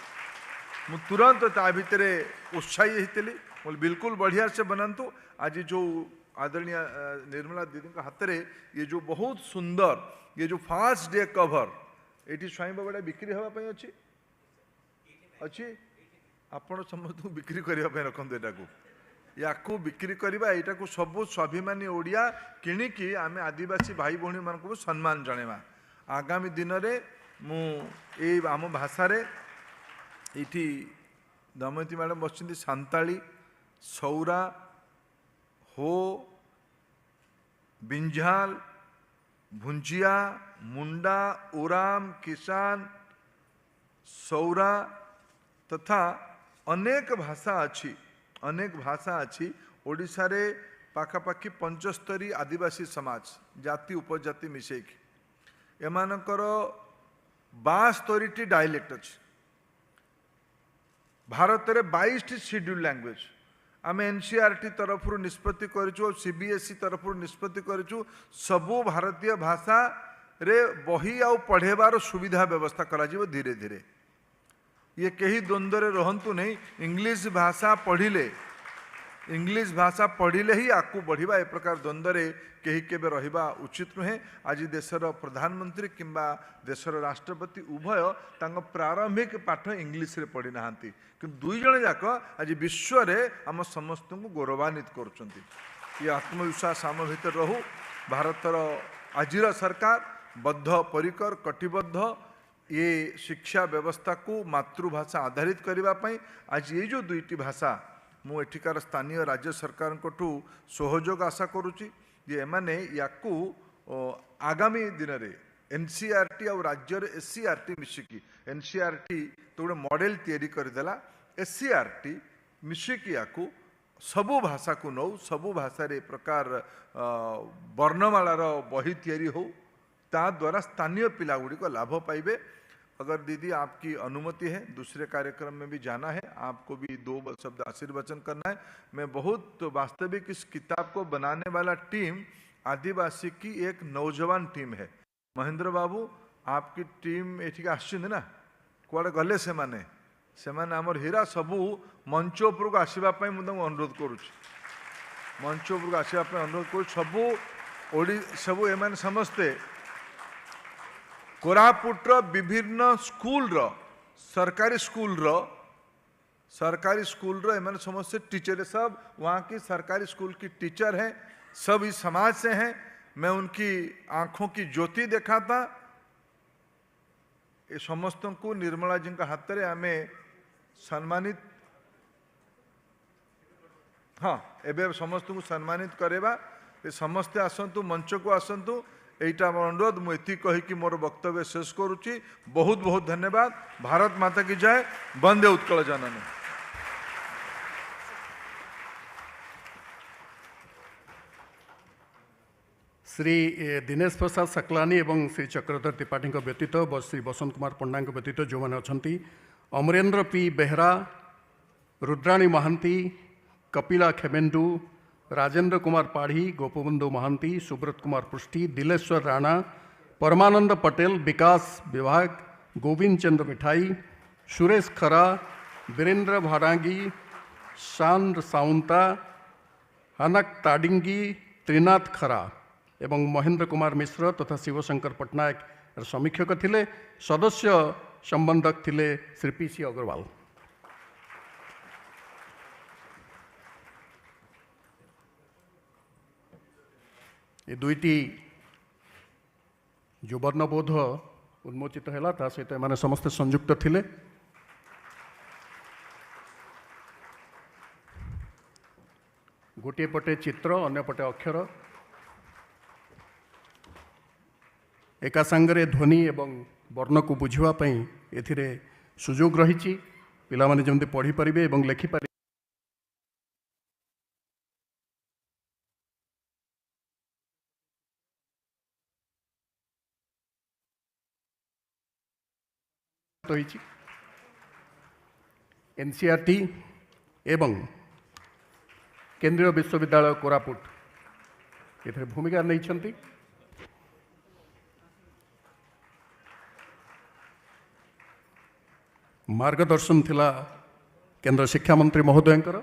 मु तुरंत ता भितर उत्साही होती बोले बिल्कुल बढ़िया से बनातु आज जो आदरणीय निर्मला दीदी हाथ में ये जो बहुत सुंदर ये जो फास्ट डे कभर ये स्वाई बाबाटा बिक्री हाँपाई अच्छी अच्छी आपण समस्त बिक्री करने रखते या बिक्री करवा यहाँ को सबू स्वाभिमानी ओडिया किणिकी आम आदिवासी भाई भौणी मान सम्मान जनेवा आगामी दिन में आम भाषा ये दमयती मैडम बस सांताली सौरा हो बिंझाल भुंजिया मुंडा ओराम किसान सौरा तथा अनेक भाषा अच्छी ओडिशा रे पाखापाखि 75 आदिवासी समाज जाति उपजाति मिसेक एमानकर 72 डायलेक्ट अच्छी भारत रे 22 शेड्यूल लैंग्वेज आम NCERT तरफ निष्पत्ति करूँ CBSE तरफ निष्पत्ति करूँ सबू भारतीय भाषा रे बही आउ पढ़ेबार सुविधा व्यवस्था करा धीरे धीरे ये कहीं द्वंद्व रहंतु नहीं इंग्लिश भाषा पढ़िले ही आकू बढ़िबा ए प्रकार द्वंद्व कहीं केबे रहिबा उचित नुहे आज देशर प्रधानमंत्री किंबा देशर राष्ट्रपति उभय तांग प्रारंभिक पाठ इंग्लिश रे पढ़ी नाहांती कि दुई जण जाक आज विश्व रे आम समस्त को गौरवान्वित करुचंती ये आत्मविश्वास आम भीतर रहू भारतर आजिर सरकार बद्ध परिकर कटिबद्ध ये शिक्षा व्यवस्था को मातृभाषा आधारित करने आज ये जो दुईटी भाषा मु एठिकार स्थानीय राज्य सरकार को सहयोग आशा करुच्ची ये माने याकू आगामी दिन में NCERT और राज्य SCERT मिशिकी NCERT तो गोटे मॉडल तैयारी करदेला SCERT मिशिकी याकू सबू भाषा को नौ सबू भाषा रे प्रकार वर्णमालार बही तैयारी हो ता द्वारा स्थानीय पिला गुड़िक लाभ पाइबे। अगर दीदी आपकी अनुमति है दूसरे कार्यक्रम में भी जाना है आपको भी 2 शब्द आशीर्वचन करना है। मैं बहुत वास्तविक इस किताब को बनाने वाला टीम आदिवासी की एक नौजवान टीम है। महेंद्र बाबू आपकी टीम एठिक आसछिन ना कुआडे गले से माने आमर हीरा सबू मंच उपरको आसवा अनुरोध करुच्ची मंच उपरको आसवा अनुरोध कर सबू एम समस्ते कोरापुटर विभिन्न स्कूल सरकारी स्कूल एमन समस्त टीचर सब वहाँ की सरकारी स्कूल की टीचर हैं सब इस समाज से हैं। मैं उनकी आंखों की ज्योति देखा था ये समस्त को निर्मला जी का हाथ में आमे सम्मानित हाँ एवं समस्त को सम्मानित करेबा ये समस्ते आसतु मंच को आसतु एटा अनुरोध मुझे कहीकि मोर वक्तव्य शेष करुच्ची। बहुत बहुत धन्यवाद। भारत माता की जय। वंदे उत्कल जननी। श्री दिनेश प्रसाद सकलानी एवं श्री चक्रधर त्रिपाठी व्यतीत श्री बसंत कुमार पंडा व्यतीत जो मैंने अच्छा अमरेन्द्र पी बेहरा रुद्राणी महांती कपिला खेमेन्दु राजेंद्र कुमार पाढ़ी गोपबंधु महांती सुब्रत कुमार पृष्टि दिलेश्वर राणा परमानंद पटेल विकास विभाग गोविंद चंद्र मिठाई सुरेश खरा वीरेंद्र भाडांगी शांद साउंता हनक ताडिंगी त्रिनाथ खरा एवं महेंद्र कुमार मिश्र तथा शिवशंकर पट्टनायक समीक्षक थिले। सदस्य संबंधक थिले श्री PC अग्रवाल। ये दुईटी जो वर्णबोध उन्मोचित है ता सहित एमाने समस्ते संयुक्त थिले। गोटे पटे चित्र अन्य पटे अक्षर एका संगरे ध्वनि एवं वर्ण को बुझिबा पई एथिरे सुजोग रही। पिला माने जमते पढ़ी परिबे एवं लेखि पारि एनसीईआरटी एवं केंद्रीय विश्वविद्यालय कोरापुट एथे भूमिका नहीं। मार्गदर्शन थिला केंद्र शिक्षा मंत्री महोदयंकर।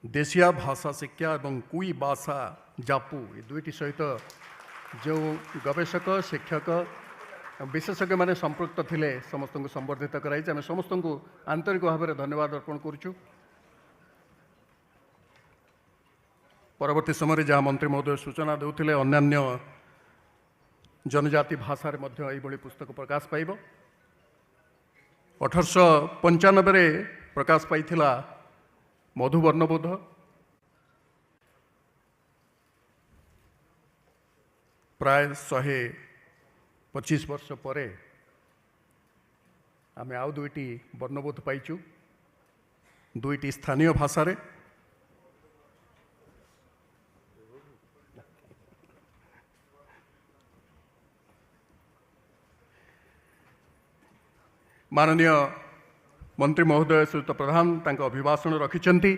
देशिया भाषा शिक्षा और कुई भाषा जापू ये दुईटी सहित जो गवेषक शिक्षक विशेषज्ञ माने संपृक्त थिले समस्त को संबर्धित कराई। आम समस्त को आंतरिक भाव में धन्यवाद अर्पण करुचु। परवर्ती समय जहाँ मंत्री महोदय सूचना देउथिले अन्यान्य जनजाति भाषा रे मध्य एइभଳି पुस्तक प्रकाश पाइब। 1895 प्रकाश पाइथिला मधुवर्णबोध। प्राय 125 वर्ष परे आमे आउ दुईटी वर्णबोध पाइचु दुईटी स्थानीय भाषा रे। माननीय मंत्री महोदय श्रीयुत प्रधान तांको अभिभाषण रखिछंती।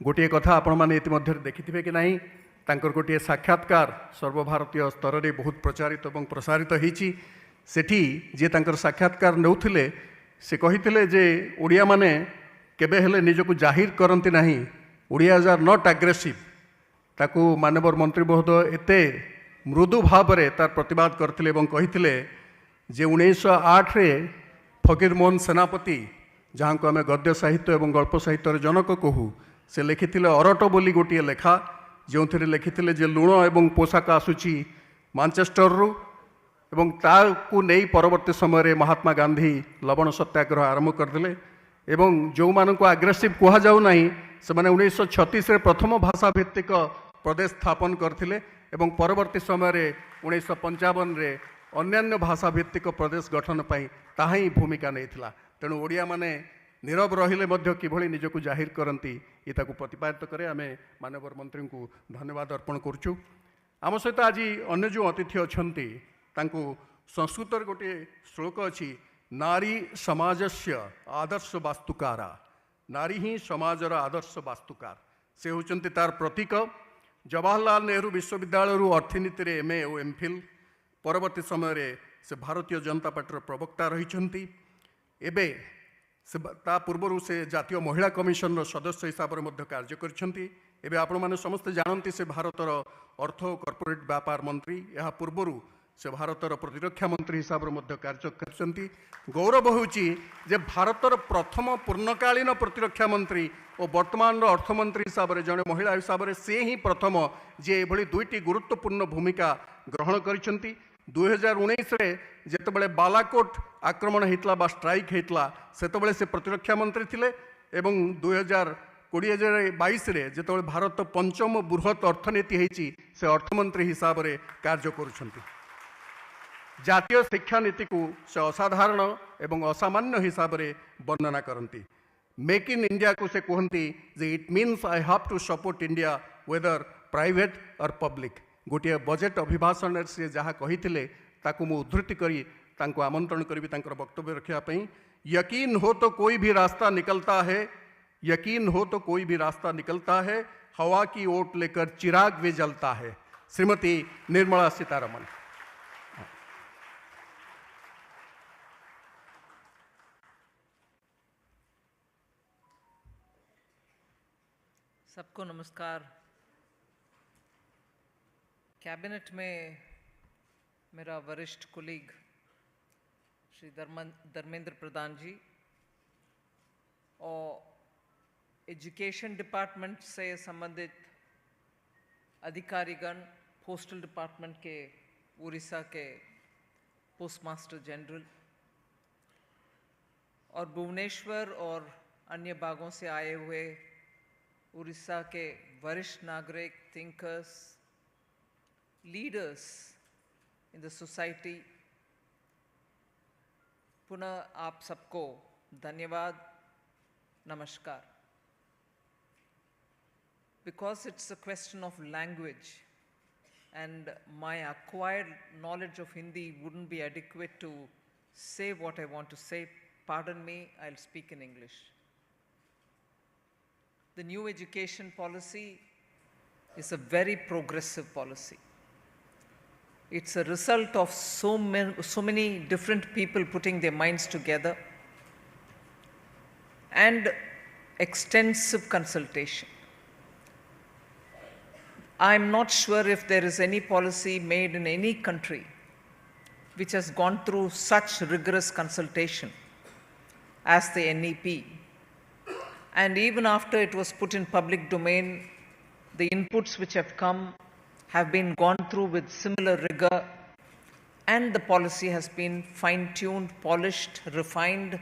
गोटे कथा आपण माने इतिमध्ये देखिथिबे कि नाही, तांकर गोटे साक्षात्कार सर्वभारतीय स्तर रे बहुत प्रचारित और प्रसारित होईची। सेठी जे तांकर साक्षात्कार नौथिले से कहिथिले जे ओडिया माने केबे हेले निजको जाहिर करंती नाही, ओडियाज आर नॉट एग्रेसिव। ताकू माननीय मंत्री महोदय एते मृदु भाव रे तार प्रतिवाद करथिले और कहिथिले जे 1908 रे फकीर मोहन सेनापति जहाँ को आम गद्य साहित्य और गल्प साहित्य जनक कहू से लिखिथिले अरट बोली गोटे लेखा जो थे लिखिथिले जे लुण एवं पोशाक आसुची मानचेस्टर रु एवं ताकू नहीं परवर्ती समय रे महात्मा गांधी लवण सत्याग्रह आरंभ करदे एवं जो मानक आग्रेसिव कह जाऊ नहीं से माने 1936 रे प्रथम भाषा भित्तिक प्रदेश स्थापन करथिले एवं परवर्ती समय रे 1955 रे अन्यान्य भाषा भित्तिक प्रदेश गठन पाई ताहा ही भूमिका नहीं। तेणु ओडिया माने नीरव रहिले मध्य किभଳି निजको जाहिर करती ये प्रतिपादित करे। आमे माननीय मंत्री को धन्यवाद अर्पण करुचु। आम सहित आज अन्य जो अतिथि अछंती तांको संस्कृत गोटे श्लोक अछि, नारी समाजस्य आदर्श वास्तुकारा। नारी ही समाजर आदर्श वास्तुकार। से होचंती तार प्रतीक। जवाहरलाल नेहरू विश्वविद्यालय अर्थनीति रे एमए और एमफिल परवर्ती समय रे से भारतीय जनता पार्टी प्रवक्ता रही। एबे से ता पूर्व से जातीय महिला कमिशन सदस्य हिसाब से कार्य करछंती। एबे आपण माने समस्त जानती से भारतर अर्थ और कॉर्पोरेट व्यापार मंत्री यह पूर्वर से भारतर प्रतिरक्षा मंत्री हिसाब से कार्य करछंती। गौरव होउची जे भारतर प्रथम पूर्णकालीन प्रतिरक्षा मंत्री और वर्तमान अर्थमंत्री हिसाब से जड़े महिला हिसाब से से ही प्रथम जे एभली दुईटी गुरुत्वपूर्ण भूमिका ग्रहण करिसेंती। 2019 रे जेतेबेले बालाकोट आक्रमण होता बा स्ट्राइक होता सेतेबेले से प्रतिरक्षा मंत्री थिले एवं 2022 रे जेतेबेले भारत पंचम बृहत अर्थनीति होईची से अर्थमंत्री हिसाब से कार्य करुछंती। जातीय शिक्षा नीति को से असाधारण एवं असामान्य हिसाब से वर्णना करती। मेक इन इंडिया को से कहती जे it means I have to support India whether private और पब्लिक। गोटे बजेट अभिभाषण से जहाँ कही ताकू मु उद्धृति करी तांको आमंत्रण करी तांकर वक्तव्य रखापी। यकीन हो तो कोई भी रास्ता निकलता है, यकीन हो तो कोई भी रास्ता निकलता है, हवा की ओट लेकर चिराग भी जलता है। श्रीमती निर्मला सीतारमण। सबको नमस्कार। कैबिनेट में मेरा वरिष्ठ कोलीग श्री धर्मेंद्र प्रधान जी और एजुकेशन डिपार्टमेंट से संबंधित अधिकारीगण, पोस्टल डिपार्टमेंट के उड़ीसा के पोस्ट मास्टर जनरल और भुवनेश्वर और अन्य भागों से आए हुए उड़ीसा के वरिष्ठ नागरिक, thinkers, leaders in the society, पुनः आप सबको धन्यवाद, नमस्कार। Because it's a question of language and my acquired knowledge of Hindi wouldn't be adequate to say what I want to say, pardon me, I'll speak in English. The new education policy is a very progressive policy. It's a result of so many different people putting their minds together and extensive consultation. I'm not sure if there is any policy made in any country which has gone through such rigorous consultation as the NEP. And even after it was put in public domain, the inputs which have come have been gone through with similar rigor, and the policy has been fine-tuned, polished, refined,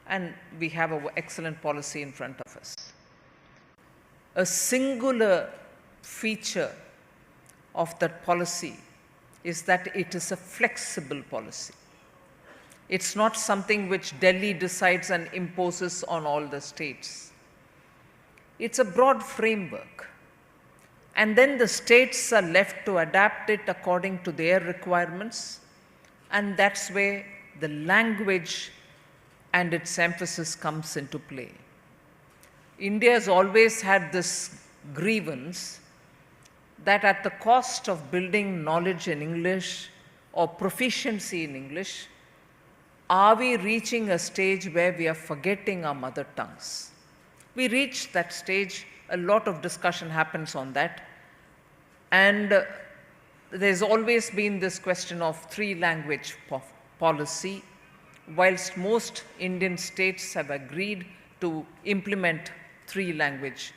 and we have an excellent policy in front of us. A singular feature of that policy is that it is a flexible policy. It's not something which Delhi decides and imposes on all the states. It's a broad framework. And then the states are left to adapt it according to their requirements. And that's where the language and its emphasis comes into play. India has always had this grievance that at the cost of building knowledge in English or proficiency in English, are we reaching a stage where we are forgetting our mother tongues? We reach that stage, a lot of discussion happens on that. And there's always been this question of three-language policy. Whilst most Indian states have agreed to implement three-language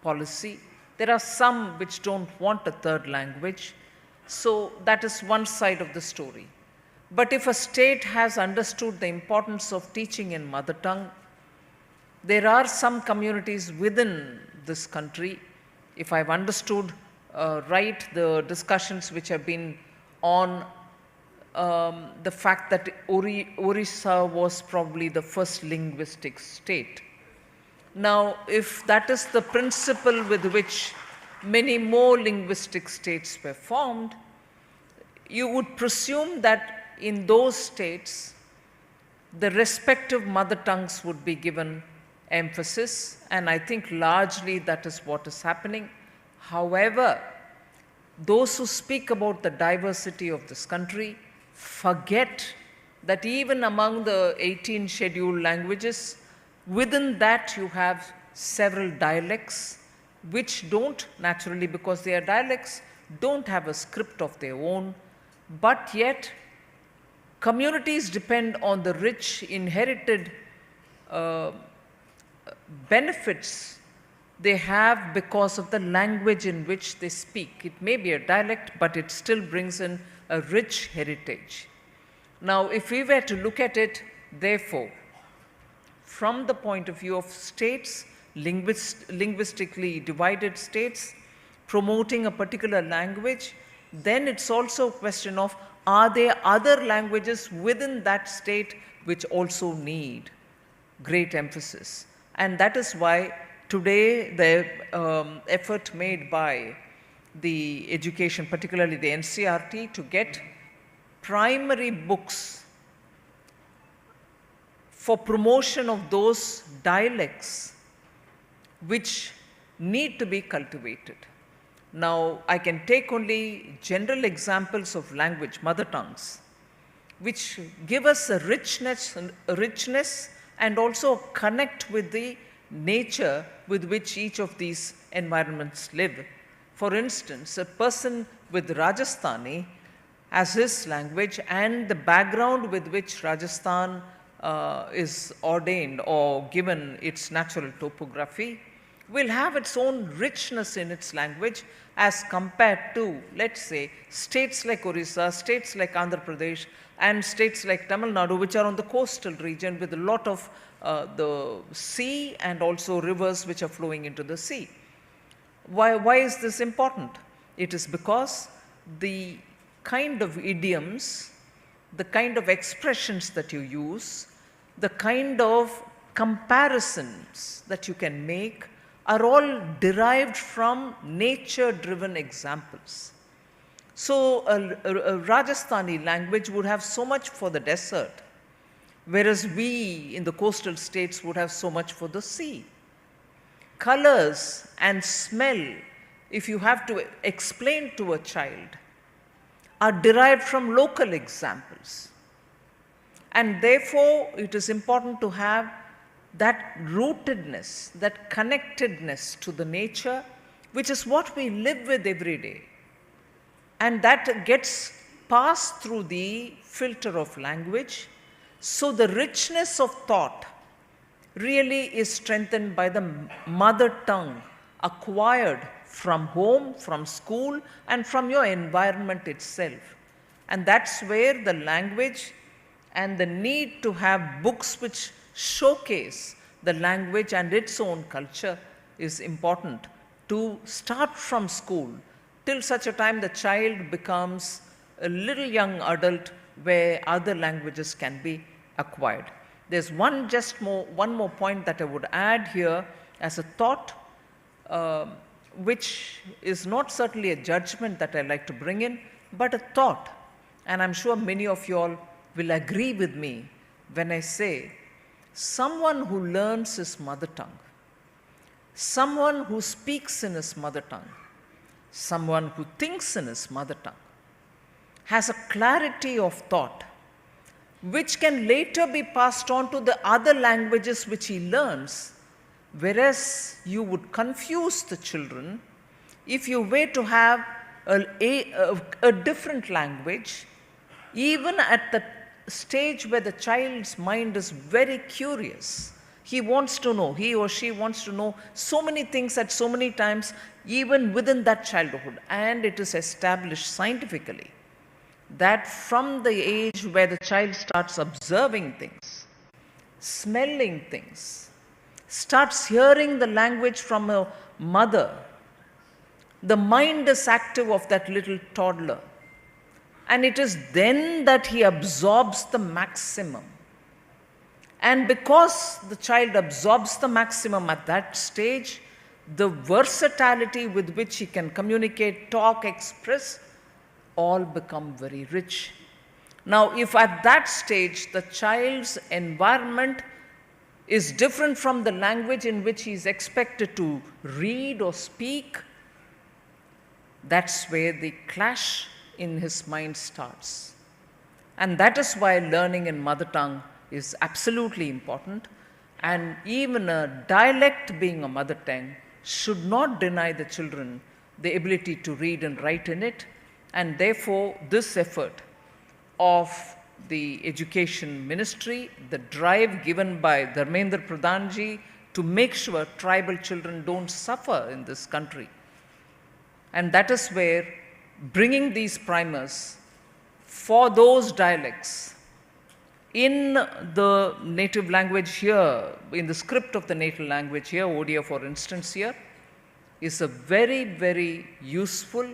policy, there are some which don't want a third language. So that is one side of the story. But if a state has understood the importance of teaching in mother tongue, there are some communities within this country, if I've understood right, the discussions which have been on the fact that Odisha was probably the first linguistic state. Now, if that is the principle with which many more linguistic states were formed, you would presume that in those states, the respective mother tongues would be given emphasis, and I think largely that is what is happening. However, those who speak about the diversity of this country forget that even among the 18 scheduled languages, within that you have several dialects, which don't naturally, because they are dialects, don't have a script of their own, but yet communities depend on the rich inherited benefits they have because of the language in which they speak. It may be a dialect, but it still brings in a rich heritage. Now, if we were to look at it, therefore, from the point of view of states, linguistically divided states, promoting a particular language, then it's also a question of, are there other languages within that state which also need great emphasis? And that is why today the effort made by the education, particularly the NCRT, to get primary books for promotion of those dialects which need to be cultivated. Now, I can take only general examples of language, mother tongues, which give us a richness and also connect with the nature with which each of these environments live. For instance, a person with Rajasthani as his language and the background with which Rajasthan is ordained or given its natural topography will have its own richness in its language as compared to, let's say, states like Odisha, states like Andhra Pradesh, and states like Tamil Nadu, which are on the coastal region with a lot of the sea and also rivers which are flowing into the sea. Why is this important? It is because the kind of idioms, the kind of expressions that you use, the kind of comparisons that you can make are all derived from nature-driven examples. So a Rajasthani language would have so much for the desert, whereas we in the coastal states would have so much for the sea. Colors and smell, if you have to explain to a child, are derived from local examples. And therefore, it is important to have that rootedness, that connectedness to the nature, which is what we live with every day. And that gets passed through the filter of language. So the richness of thought really is strengthened by the mother tongue acquired from home, from school, and from your environment itself. And that's where the language and the need to have books which showcase the language and its own culture is important to start from school till such a time the child becomes a little young adult where other languages can be acquired. There's one more point that I would add here as a thought, which is not certainly a judgment that I like to bring in, but a thought. And I'm sure many of you all will agree with me when I say someone who learns his mother tongue, someone who speaks in his mother tongue, someone who thinks in his mother tongue, has a clarity of thought which can later be passed on to the other languages which he learns, whereas you would confuse the children if you were to have a different language, even at the stage where the child's mind is very curious. He wants to know, he or she wants to know so many things at so many times, even within that childhood. And it is established scientifically that from the age where the child starts observing things, smelling things, starts hearing the language from a mother, the mind is active of that little toddler. And it is then that he absorbs the maximum. And because the child absorbs the maximum at that stage, the versatility with which he can communicate, talk, express, all become very rich. Now, if at that stage the child's environment is different from the language in which he is expected to read or speak, that's where the clash in his mind starts. And that is why learning in mother tongue is absolutely important. And even a dialect being a mother tongue should not deny the children the ability to read and write in it, and therefore this effort of the Education Ministry, the drive given by Dharmendra Pradhanji to make sure tribal children don't suffer in this country. And that is where bringing these primers for those dialects in the native language here, in the script of the native language here, Odia for instance here, is a very, very useful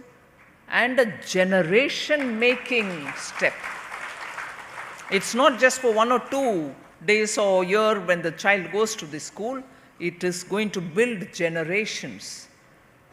and a generation-making step. It's not just for 1 or 2 days or year when the child goes to the school, it is going to build generations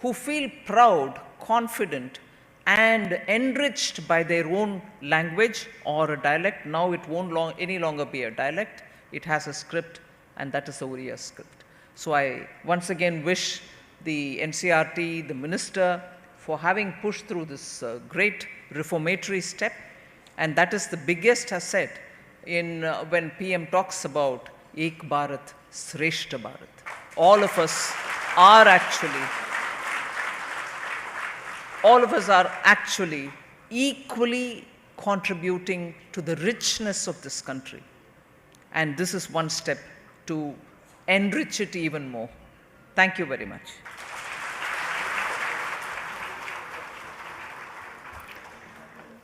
who feel proud, confident, and enriched by their own language or a dialect. Now it won't any longer be a dialect, it has a script, and that is the Oriya script. So I once again wish the NCRT, the minister, for having pushed through this great reformatory step, and that is the biggest asset in when PM talks about Ek Bharat, Shreshta Bharat. All of us are actually equally contributing to the richness of this country. And this is one step to enrich it even more. Thank you very much.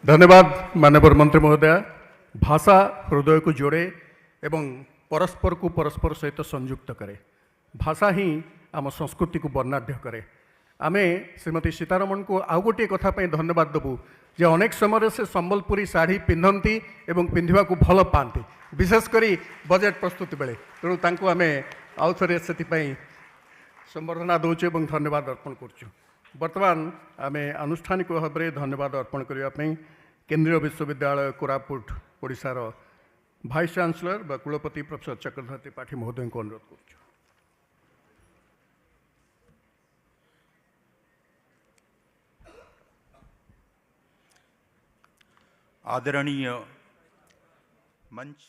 धन्यवाद माननीय मंत्री महोदय। भाषा हृदय को जोड़े एवं परस्पर को परस्पर सहित संयुक्त करे। भाषा ही आम संस्कृति को वर्णाढ्य करे। आमे श्रीमती सीतारमण को आउ गोटे कथा पे धन्यवाद देबू जे अनेक समय से संबलपुरी साड़ी पिंधती एवं पिंधिबा को भल पाती, विशेषकर बजेट प्रस्तुति बेले। तेणु तांको आमे आउ थरे सेतिपई संबर्धना दौचु एवं धन्यवाद अर्पण करचु। वर्तमान आमे आनुष्ठानिक भाव में धन्यवाद अर्पण करने केंद्रीय विश्वविद्यालय कोरापुट ओडिशार भाइस चांसलर व कुलपति प्रोफेसर चक्रधर त्रिपाठी महोदय को अनुरोध कर। आदरणीय मंच